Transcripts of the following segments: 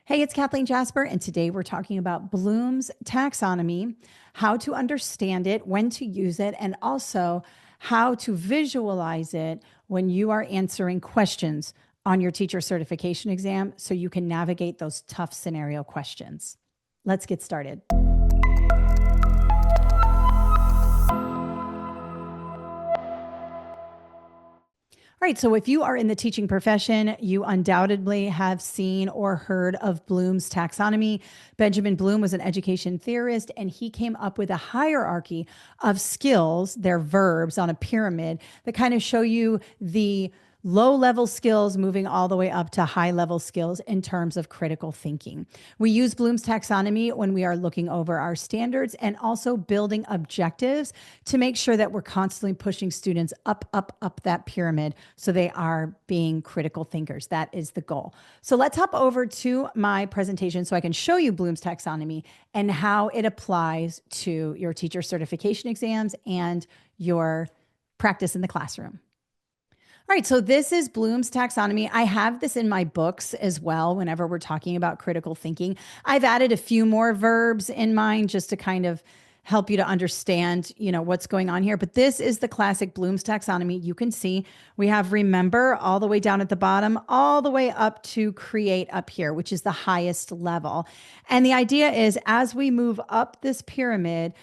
Hey, it's Kathleen Jasper, and today we're talking about Bloom's taxonomy, how to understand it, when to use it, and also how to visualize it when you are answering questions on your teacher certification exam so you can navigate those tough scenario questions. Let's get started. All right, so if you are in the teaching profession, you undoubtedly have seen or heard of Bloom's taxonomy. Benjamin Bloom was an education theorist, and he came up with a hierarchy of skills, their verbs on a pyramid that kind of show you the low-level skills moving all the way up to high-level skills in terms of critical thinking. We use Bloom's taxonomy when we are looking over our standards and also building objectives to make sure that we're constantly pushing students up that pyramid so they are being critical thinkers. That is the goal. So let's hop over to my presentation so I can show you Bloom's taxonomy and how it applies to your teacher certification exams and your practice in the classroom. All right, so this is Bloom's taxonomy. I have this in my books as well whenever we're talking about critical thinking. I've added a few more verbs in mine just to kind of help you to understand, what's going on here. But this is the classic Bloom's taxonomy. You can see we have remember all the way down at the bottom, all the way up to create up here, which is the highest level. And the idea is as we move up this pyramid,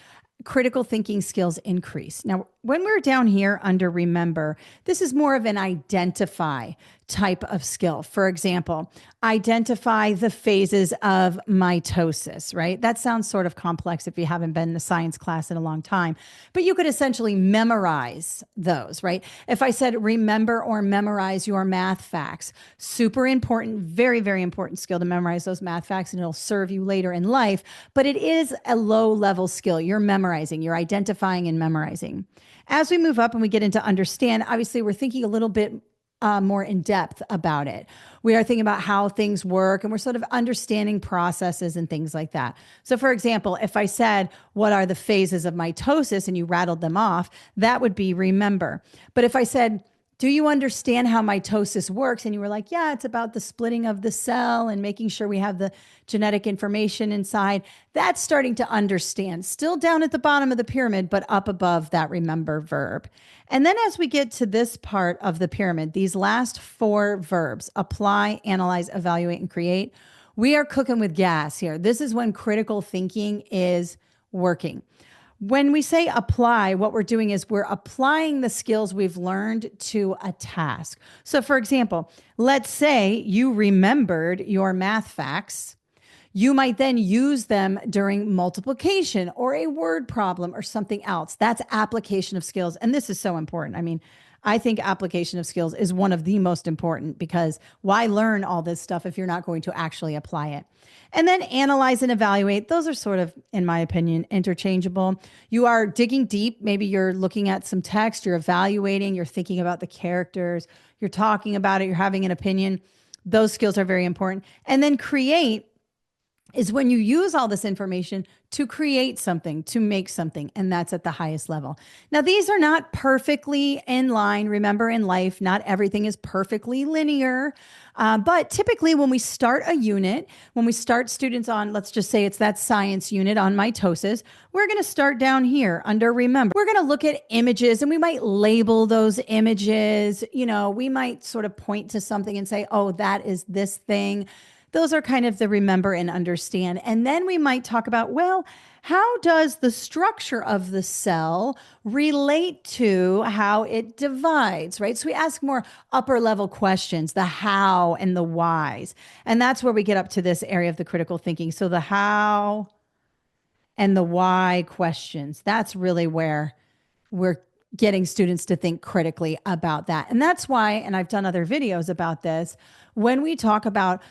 critical thinking skills increase. Now, when we're down here under remember, this is more of an identify type of skill. For example, identify the phases of mitosis, right? That sounds sort of complex if you haven't been in a science class in a long time, but you could essentially memorize those, right? If I said remember or memorize your math facts, super important, very, very important skill to memorize those math facts, and it'll serve you later in life, but it is a low level skill. You're memorizing, you're identifying and memorizing. As we move up and we get into understand, obviously we're thinking a little bit more in depth about it. We are thinking about how things work and we're sort of understanding processes and things like that. So for example, if I said, what are the phases of mitosis and you rattled them off, that would be remember. But if I said, do you understand how mitosis works? And you were like, yeah, it's about the splitting of the cell and making sure we have the genetic information inside. That's starting to understand. Still down at the bottom of the pyramid, but up above that remember verb. And then as we get to this part of the pyramid, these last four verbs, apply, analyze, evaluate, and create, we are cooking with gas here. This is when critical thinking is working. When we say apply, what we're doing is we're applying the skills we've learned to a task. So for example, let's say you remembered your math facts. You might then use them during multiplication or a word problem or something else. That's application of skills. And this is so important. I mean, I think application of skills is one of the most important because why learn all this stuff if you're not going to actually apply it? And then analyze and evaluate. Those are sort of, in my opinion, interchangeable. You are digging deep. Maybe you're looking at some text, you're evaluating, you're thinking about the characters, you're talking about it, you're having an opinion. Those skills are very important. And then create is when you use all this information to create something, to make something, and that's at the highest level. Now, these are not perfectly in line. Remember, in life, not everything is perfectly linear, but typically when we start a unit, when we start students on, let's just say it's that science unit on mitosis, we're going to start down here under remember. We're going to look at images and we might label those images. We might sort of point to something and say, oh, that is this thing. Those are kind of the remember and understand. And then we might talk about, well, how does the structure of the cell relate to how it divides, right? So we ask more upper level questions, the how and the whys. And that's where we get up to this area of the critical thinking. So the how and the why questions, that's really where we're getting students to think critically about that. And that's why, and I've done other videos about this, when we talk about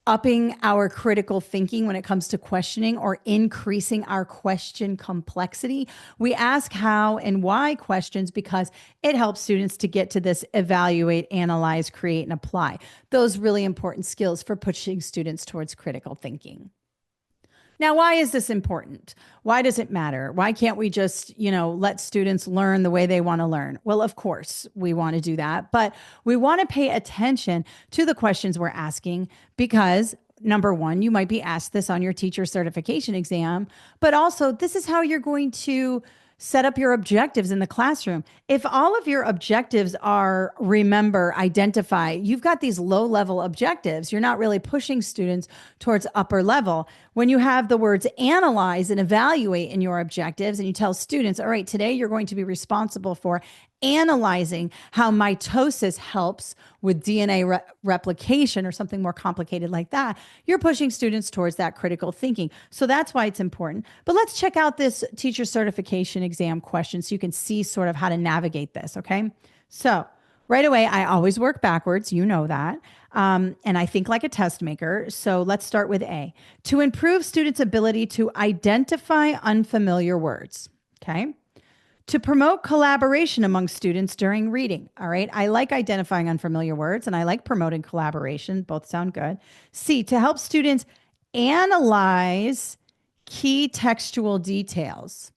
upping our critical thinking when it comes to questioning or increasing our question complexity, we ask how and why questions because it helps students to get to this evaluate, analyze, create, and apply. Those really important skills for pushing students towards critical thinking. Now, why is this important? Why does it matter? Why can't we just, let students learn the way they want to learn? Well, of course, we want to do that, but we want to pay attention to the questions we're asking because number one, you might be asked this on your teacher certification exam, but also this is how you're going to set up your objectives in the classroom. If all of your objectives are remember, identify, you've got these low level objectives. You're not really pushing students towards upper level. When you have the words analyze and evaluate in your objectives, and you tell students, all right, today you're going to be responsible for analyzing how mitosis helps with DNA replication or something more complicated like that, you're pushing students towards that critical thinking. So that's why it's important. But let's check out this teacher certification exam question so you can see sort of how to navigate this, okay? So right away, I always work backwards. You know that. And I think like a test maker. So let's start with A. To improve students' ability to identify unfamiliar words, okay? To promote collaboration among students during reading. All right. I like identifying unfamiliar words and I like promoting collaboration. Both sound good. C, to help students analyze key textual details.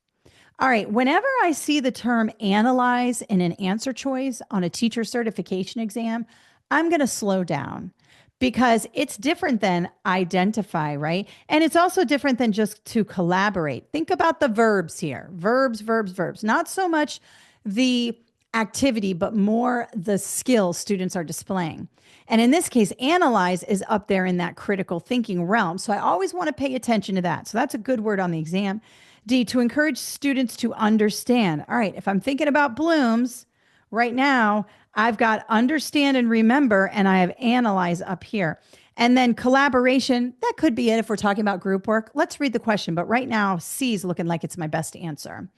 All right. Whenever I see the term analyze in an answer choice on a teacher certification exam, I'm going to slow down because it's different than identify, right? And it's also different than just to collaborate. Think about the verbs here. Verbs, verbs, verbs. Not so much the activity, but more the skills students are displaying. And in this case, analyze is up there in that critical thinking realm. So I always want to pay attention to that. So that's a good word on the exam. D, to encourage students to understand. All right, if I'm thinking about Bloom's right now, I've got understand and remember, and I have analyze up here. And then collaboration, that could be it if we're talking about group work. Let's read the question. But right now, C is looking like it's my best answer.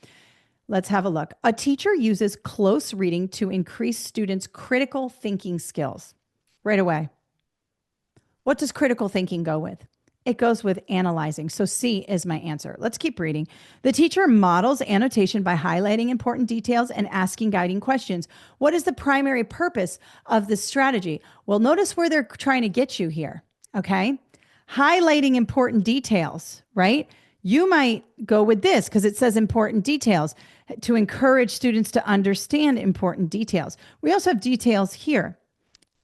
Let's have a look. A teacher uses close reading to increase students' critical thinking skills. Right away. What does critical thinking go with? It goes with analyzing. So C is my answer. Let's keep reading. The teacher models annotation by highlighting important details and asking guiding questions. What is the primary purpose of this strategy? Well, notice where they're trying to get you here, okay? Highlighting important details, right? You might go with this because it says important details to encourage students to understand important details. We also have details here.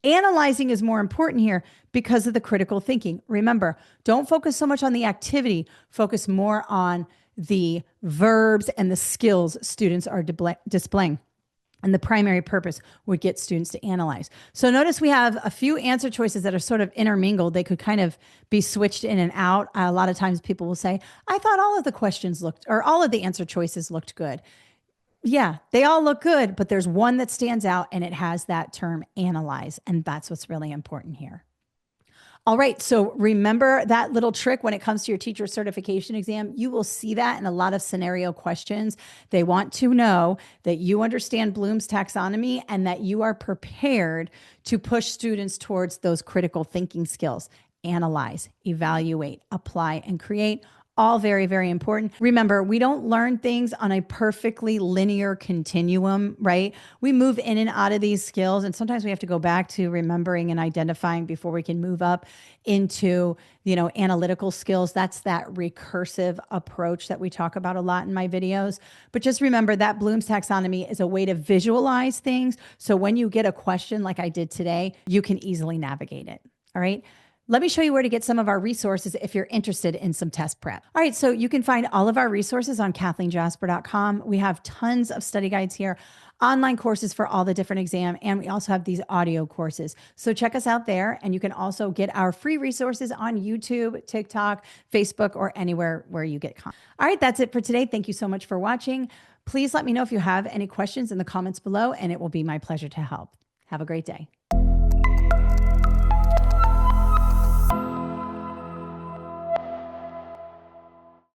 Analyzing is more important here because of the critical thinking. Remember, don't focus so much on the activity, focus more on the verbs and the skills students are displaying. And the primary purpose would get students to analyze. So notice we have a few answer choices that are sort of intermingled. They could kind of be switched in and out. A lot of times people will say, I thought all of the questions looked, or all of the answer choices looked good. Yeah, they all look good, but there's one that stands out and it has that term analyze. And that's what's really important here. All right. So remember that little trick when it comes to your teacher certification exam. You will see that in a lot of scenario questions. They want to know that you understand Bloom's taxonomy and that you are prepared to push students towards those critical thinking skills. Analyze, evaluate, apply, and create. All very, very important. Remember, we don't learn things on a perfectly linear continuum, right? We move in and out of these skills, and sometimes we have to go back to remembering and identifying before we can move up into, analytical skills. That's that recursive approach that we talk about a lot in my videos. But just remember that Bloom's taxonomy is a way to visualize things. So when you get a question like I did today, you can easily navigate it. All right. Let me show you where to get some of our resources if you're interested in some test prep. All right, so you can find all of our resources on KathleenJasper.com. We have tons of study guides here, online courses for all the different exams, and we also have these audio courses. So check us out there, and you can also get our free resources on YouTube, TikTok, Facebook, or anywhere where you get content. All right, that's it for today. Thank you so much for watching. Please let me know if you have any questions in the comments below, and it will be my pleasure to help. Have a great day.